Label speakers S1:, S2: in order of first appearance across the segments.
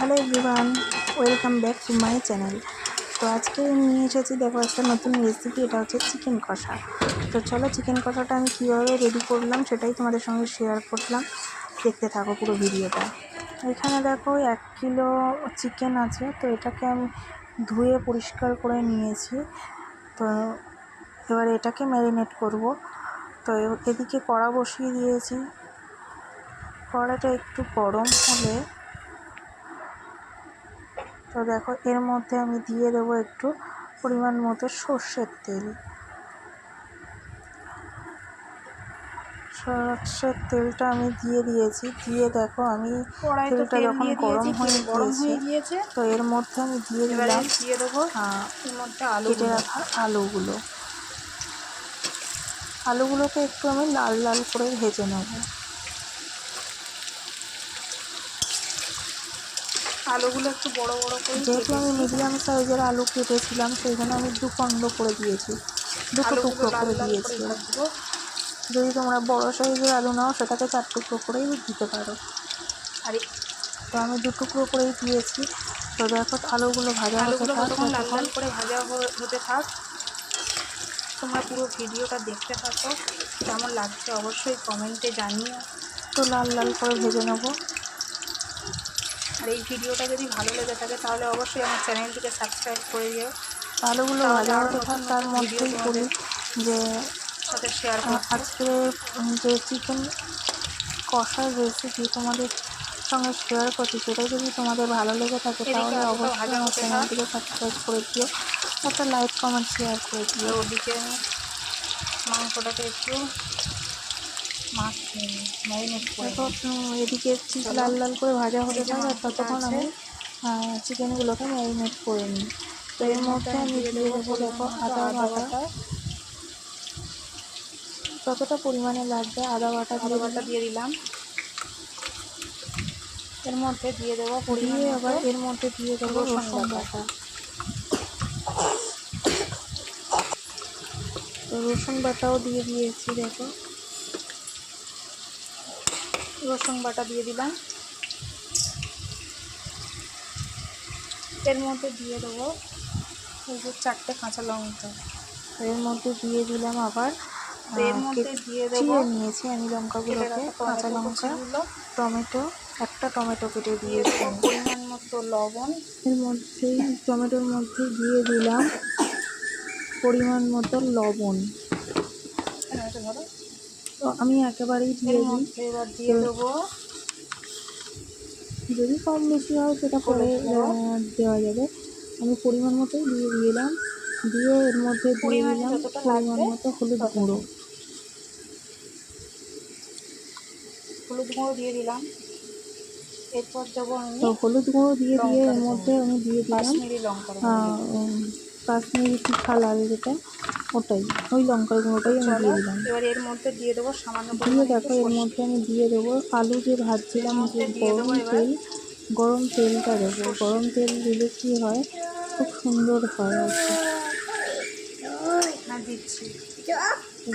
S1: Hello everyone, welcome back to my channel. তো আজকে নিয়ে এসেছি দেখো একটা নতুন রেসিপি, এটা হচ্ছে চিকেন কষা। তো চলো চিকেন কষাটা আমি কীভাবে রেডি করলাম সেটাই তোমাদের সঙ্গে শেয়ার করলাম, দেখতে থাকো পুরো ভিডিওটা। এখানে দেখো 1 কিলো চিকেন আছে, তো এটাকে আমি ধুয়ে পরিষ্কার করে নিয়েছি। তো এবার এটাকে ম্যারিনেট করব। তো এদিকে কড়া বসিয়ে দিয়েছি। কড়াটা একটু গরম হলে তো দেখো এর মধ্যে আমি দিয়ে দেবো একটু পরিমাণ মতো সর্ষের তেল। সর্ষের তেলটা আমি দিয়ে দিয়েছি। দিয়ে দেখো আমি তেলটা যখন গরম হয়ে গিয়েছে তো এর মধ্যে আমি দিয়ে দিলাম কেটে রাখা আলুগুলোকে একটু আমি লাল লাল করে ভেজে নেব। আলুগুলো একটু বড় বড় করে, যেহেতু আমি মিডিয়াম সাইজের আলু কেটেছিলাম সেইখানে আমি 2 খণ্ড করে দিয়েছি, 2 টুকরো করে দিয়েছি। যদি তোমরা বড় সাইজের আলু নাও সেটাকে 4 টুকরো করেই দিতে পারো। তো আমি 2 টুকরো করেই দিয়েছি। তো দেখো আলুগুলো ভাজা হতে থাক, লাল লাল করে ভাজা হতে থাক। তোমরা পুরো ভিডিওটা দেখতে থাকো, কেমন লাগছে অবশ্যই কমেন্টে জানিও। তো লাল লাল করে ভেজে নেবো। আর এই ভিডিওটা যদি ভালো লেগে থাকে তাহলে অবশ্যই আমার চ্যানেলটিকে সাবস্ক্রাইব করে দিও। আলুগুলো ভাজা হতে থাক, তার মধ্যেই বলি যে সাথে শেয়ার আজকে যে চিকেন কষার রেসিপি তোমাদের সঙ্গে শেয়ার করছি, সেটা যদি তোমাদের ভালো লেগে থাকে তাহলে অবশ্যই আমার চ্যানেলটিকে সাবস্ক্রাইব করে দিও, একটা লাইক কমেন্ট শেয়ার করে দিও। ওদিকে আমি মাংসটাকে একটু এদিকে লাল লাল করে ভাজা হতে থাকে, আর ততক্ষণ আমি চিকেনগুলোকে ম্যারিনেট করে নিই। তো এর মধ্যে আমি দিয়ে দেবো দেখো আদা বাটা, যতটা পরিমাণে লাগবে আদা বাটা দিয়ে দিলাম। এর মধ্যে দিয়ে দেবো আবার এর মধ্যে দিয়ে দেবো রসুন বাটা। তো রসুন বাটাও দিয়ে দিয়েছি, দেখো রসুন বাটা দিয়ে দিলাম। এর মধ্যে দিয়ে দেবো এই যে 4টে কাঁচা লঙ্কা। এর মধ্যে দিয়ে দিলাম আবার এর মধ্যে দিয়ে দেবো নিয়েছি আমি লঙ্কাগুলোকে, কাঁচা লঙ্কা, টমেটো, একটা টমেটো কেটে দিয়েছি, পরিমাণ মতো লবণ। এর মধ্যেই টমেটোর মধ্যে দিয়ে দিলাম পরিমাণ মতো লবণ। তো আমি একেবারেই দিয়ে দিই। এবার দিয়ে দেবো, যদি কম বেশি হয় সেটা পরে দেওয়া যাবে। আমি পরিমাণ মতোই দিয়ে দিলাম। দিয়ে এর মধ্যে দিয়ে দিলাম পরিমাণ মতো হলুদ গুঁড়ো দিয়ে দিলাম। এরপর দেবো আমি হলুদ গুঁড়ো দিয়ে এর মধ্যে আমি দিয়ে দিলাম কাশ্মীরি টিক্কা লাল, যেটা ওটাই, ওই লঙ্কার গুঁড়োটাই আমি দিয়ে দিলাম। এবার এর মধ্যে দিয়ে দেবো সামান্য দিয়ে দেখো এর মধ্যে আমি দিয়ে দেবো আলু যে ভাজছিলাম, যে গরম তেলটা দেবো। গরম তেল দিলে কী হয়, খুব সুন্দর হয় আর কি। দিচ্ছি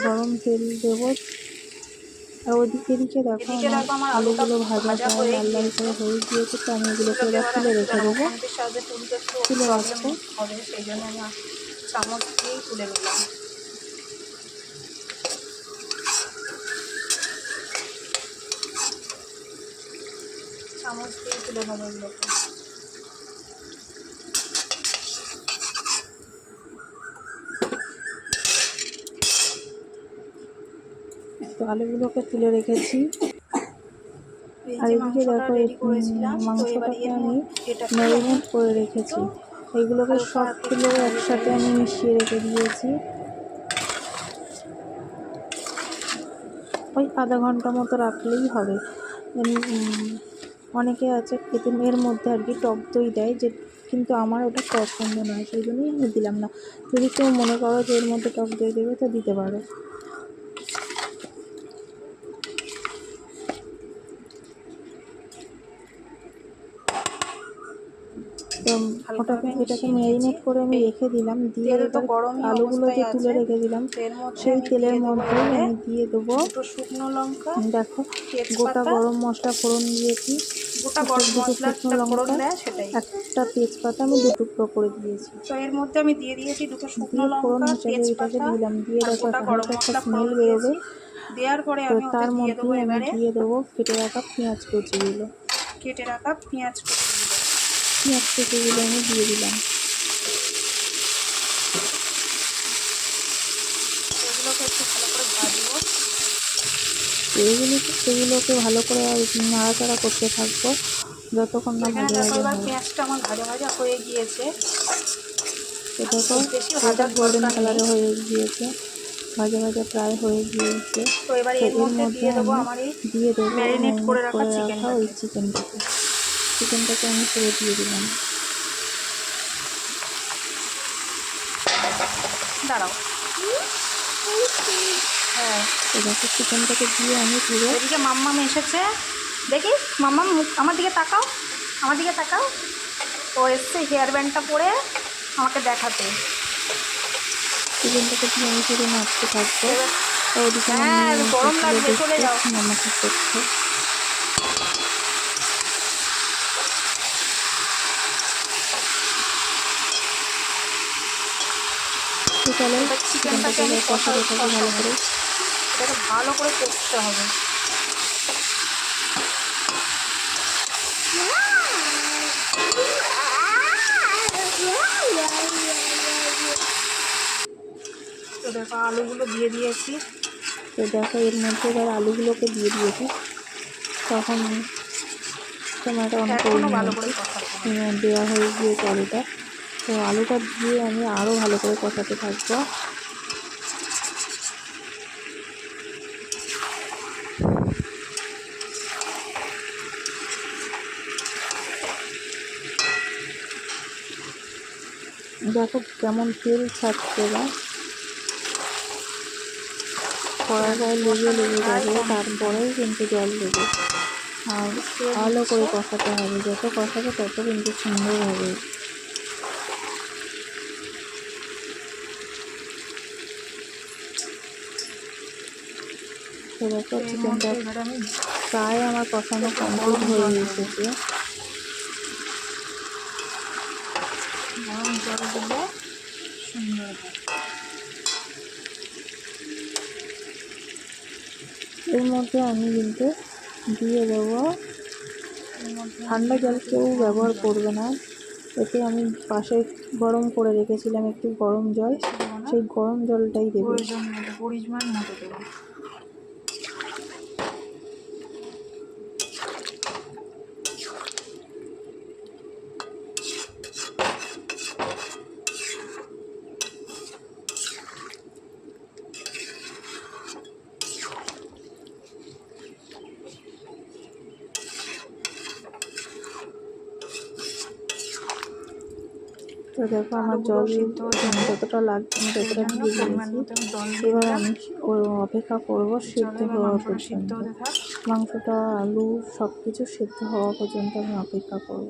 S1: গরম তেল দেবো। আর এদিকে দেখো আমার আলুগুলো ভাজা প্রায় লাল লাল করে হয়ে গিয়েছে। তো আমি এগুলোকে এবার তুলে রেখে দেবো, তুলে রাখবো। সেই জন্য আমি চামচ দিয়েই তুলে নিলাম। চামচ দিয়ে তুলে নেবো এগুলোকে। তো আলুগুলোকে তুলে রেখেছি। আর এদিকে দেখো মাংসটাকে আমি ম্যারিনেট করে রেখেছি। এগুলোকে সবগুলো একসাথে আমি মিশিয়ে রেখে দিয়েছি। ওই আধা ঘন্টা মতো রাখলেই হবে। অনেকে আছে এর মধ্যে আর কি টক দই দেয়, যে কিন্তু আমার ওটা পছন্দ নয়, সেই জন্যই আমি দিলাম না। যদি কেউ মনে করো যে এর মধ্যে টক দই দেবে তো দিতে পারো। তো এটাকে ম্যারিনেট করে আমি রেখে দিলাম। দিয়ে এবার আলুগুলো যে তুলে রেখে দিলাম সেই তেলের মধ্যেই আমি দিয়ে দেবো শুকনো লঙ্কা, দেখো গোটা গরম মশলা ফোড়ন দিয়েছি, গোটা গরম মশলা ফোড়ন দেয় সেটাই।
S2: একটা তেজপাতা আমি 2 টুকরো করে দিয়েছি।
S1: তো এর মধ্যে আমি দিয়ে দিয়েছি 2টো শুকনো
S2: ফোড়ন
S1: লঙ্কা,
S2: হিসাবে এটাকে
S1: তেজপাতা
S2: দিলাম, দিয়ে
S1: আর
S2: দেখো
S1: গোটা
S2: একটা
S1: গরম
S2: হালকা একটা
S1: মশলা
S2: স্মেল
S1: ফোড়ন
S2: বেরোবে।
S1: দিয়েছি। দেওয়ার পরে
S2: তো
S1: আমি ওতে
S2: তার
S1: দিয়ে দেবো
S2: মধ্যে আমি
S1: এবারে
S2: দিয়ে দেবো কেটে রাখা পেঁয়াজ কুচিগুলো।
S1: কেটে রাখা পেঁয়াজ কুচিগুলো।
S2: পেঁয়াজ কুচিগুলো আমি দিয়ে দিলাম।
S1: এগুলোকে একটু ভালো করে ভাজবো।
S2: সেগুলোকে ভালো করে নাড়াচাড়া করতে থাকবো যতক্ষণ না
S1: এখানে
S2: ভাজা
S1: দেখো
S2: ভাজা
S1: এবার
S2: হয়।
S1: পেঁয়াজটা আমার ভাজা ভাজা হয়ে গিয়েছে।
S2: তো দেখো
S1: বেশি
S2: এটা
S1: ভাজার
S2: গোল্ডেন
S1: দরকার নেই।
S2: কালারে হয়ে গিয়েছে, ভাজা ভাজা প্রায় হয়ে গিয়েছে।
S1: তো এবার
S2: তো
S1: এর মধ্যে দিয়ে দেবো
S2: আমি
S1: আমার এই
S2: দিয়ে দেবো
S1: ম্যারিনেট করে রাখা
S2: ওই
S1: চিকেনটাকে।
S2: চিকেনটাকে আমি পুরো দিয়ে দিলাম।
S1: দাঁড়াও, হ্যাঁ
S2: তো দেখো চিকেনটাকে দিয়ে আমি পুরো
S1: এদিকে মাম্মাম এসেছে, দেখি মাম্মাম আমার দিকে তাকাও, আমার দিকে তাকাও। ও এসছে হেয়ার ব্যান্ডটা পরে আমাকে দেখাতে।
S2: চিকেনটাকে দিয়ে আমি পুরো নাড়তে থাকবো। তো ওদিকে আমার
S1: হ্যাঁ
S2: মেয়ে
S1: গরম
S2: এসেছিলো
S1: লাগবে, চলে যাও।
S2: দেখতে আমাকে করছে। তো চলো
S1: চিকেনটাকে আমি
S2: কষাতে থাকি ভালো করে।
S1: এটাকে ভালো করে কষতে হবে। তো দেখো আলুগুলো দিয়ে দিয়েছি।
S2: তো দেখো এর মধ্যে এবার আলুগুলোকে দিয়ে দিয়েছি। তখন টমেটো অন করে
S1: এখনো ভালো করে
S2: নিয়েছি,
S1: কষাতে হবে।
S2: দেওয়া হয়ে গিয়েছে আলুটা। তো আলুটা দিয়ে আমি আরও ভালো করে কষাতে থাকবো। দেখো কেমন তেল ছাড়ছে, বা কড়াই গায়ে লেগে যাবে, তারপরেই কিন্তু জল দেবে। আর ভালো করে কষাতে হবে, যত কষাবে তত কিন্তু সুন্দর হবে। তো দেখো চিকেনটা প্রায় আমার কষানো কমপ্লিট হয়ে এসেছে।
S1: গরম জল দিলে সুন্দর হয়।
S2: এর মধ্যে আমি কিন্তু দিয়ে দেবো ঠান্ডা জল, কেউ ব্যবহার করবে না। এতে আমি পাশে গরম করে রেখেছিলাম একটু গরম জল, সেই গরম জলটাই দেবো।
S1: পরিমাণ মতো দেবো।
S2: তো দেখো আমার জল যতটা লাগবে আমি ততটা দিয়ে দিয়েছি। এবার আমি অপেক্ষা করবো সেদ্ধ হওয়া পর্যন্ত। মাংসটা আলু সব কিছু সেদ্ধ হওয়া পর্যন্ত আমি অপেক্ষা করব।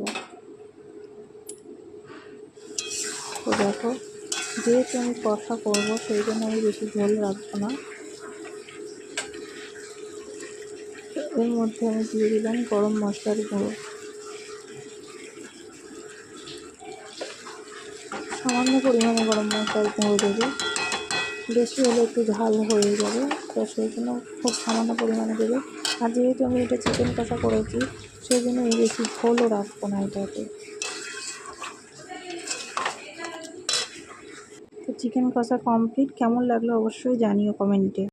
S2: তো দেখো যেহেতু আমি কষা করবো সেই জন্য আমি বেশি ঝোল রাখবো না। এর মধ্যে আমি দিয়ে দিলাম গরম মশলার গুঁড়ো, সামান্য পরিমাণে গরম মশলার গুঁড়ো দেবে, বেশি হলে একটু ঝাল হয়ে যাবে, তো সেই জন্য খুব সামান্য পরিমাণে দেবে। আর যেহেতু আমি এটা চিকেন কষা করেছি সেই জন্য আমি বেশি ঝোলও রাখবো না এটাতে। তো চিকেন কষা কমপ্লিট। কেমন লাগলো অবশ্যই জানিও কমেন্টে।